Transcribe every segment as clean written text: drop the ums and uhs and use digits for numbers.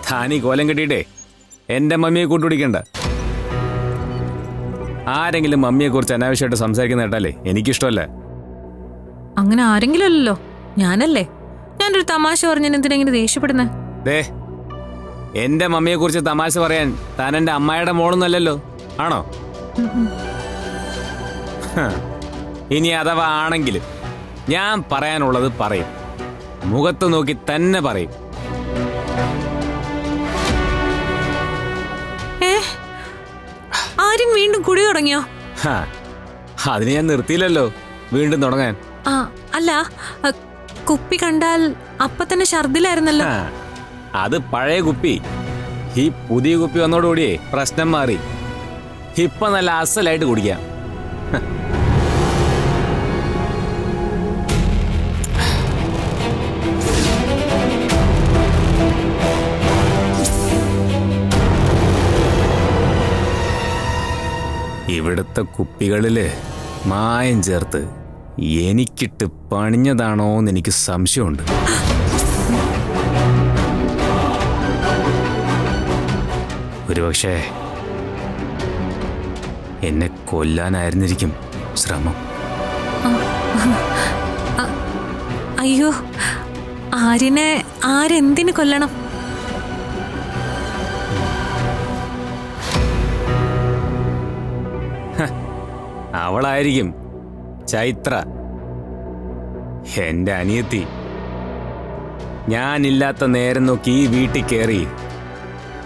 താനീ കോലം കെട്ടിയിട്ടേ എൻ്റെ മമ്മിയെ കൂട്ടുപിടിക്കണ്ട. ആരെങ്കിലും മമ്മിയെക്കുറിച്ച് അനാവശ്യമായിട്ട് സംസാരിക്കുന്ന കേട്ടാലേ എനിക്കിഷ്ടമല്ല. അങ്ങനെ ആരെങ്കിലും അല്ലല്ലോ, ഞാനല്ലേ. ഞാനൊരു തമാശ പറഞ്ഞാൽ എന്തിനെങ്ങനെ ദേഷ്യപ്പെടുന്നേ? ദേ, എൻ്റെ മമ്മിയെക്കുറിച്ച് തമാശ പറയാൻ താൻ എൻ്റെ അമ്മായിയുടെ മോളൊന്നല്ലല്ലോ, ആണോ? ഇനി അഥവാ ആണെങ്കിലും ഞാൻ പറയാനുള്ളത് പറയും, മുഖത്ത് നോക്കി തന്നെ പറയും. ആരും വീണ്ടും കുടി തുടങ്ങിയോ? അതിന് ഞാൻ നിർത്തിയില്ലല്ലോ വീണ്ടും തുടങ്ങാൻ. അല്ല, കുപ്പി കണ്ടാൽ അപ്പൊ തന്നെ ഛർദിലായിരുന്നല്ലോ. അത് പഴയ കുപ്പി. ഈ പുതിയ കുപ്പി വന്നോടുകൂടിയേ പ്രശ്നം മാറി. ഇപ്പൊ നല്ല അസലായിട്ട് കുടിക്കാം. ഇവിടുത്തെ കുപ്പികളില് മായം ചേർത്ത് എനിക്കിട്ട് പണിഞ്ഞതാണോന്ന് എനിക്ക് സംശയമുണ്ട്. ഒരുപക്ഷേ എന്നെ കൊല്ലാനായിരുന്നിരിക്കും ശ്രമം. അയ്യോ, ആര്യനെ ആരെന്തിനു കൊല്ലണം? അവളായിരിക്കും ചൈത്ര, എന്റെ അനിയത്തി. ഞാനില്ലാത്ത നേരം നോക്കി ഈ വീട്ടിൽ കയറി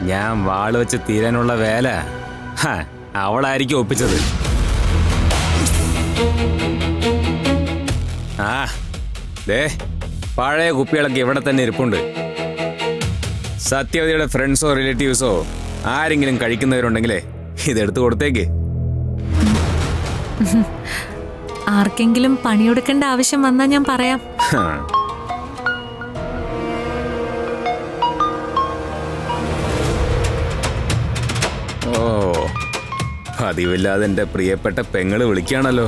ഞാൻ വാള് വെച്ച് തീരാനുള്ള വേല അവളായിരിക്കും ഒപ്പിച്ചത്. ദേ, പഴയ കുപ്പികളൊക്കെ ഇവിടെ തന്നെ ഇരിപ്പുണ്ട്. സത്യവതിയുടെ ഫ്രണ്ട്സോ റിലേറ്റീവ്സോ ആരെങ്കിലും കഴിക്കുന്നവരുണ്ടെങ്കിലേ ഇതെടുത്ത് കൊടുത്തേക്ക്. ആർക്കെങ്കിലും പണിയെടുക്കേണ്ട ആവശ്യം വന്നാൽ ഞാൻ പറയാം. ഓ, പതിവില്ലാതെ എൻ്റെ പ്രിയപ്പെട്ട പെങ്ങള് വിളിക്കുകയാണല്ലോ.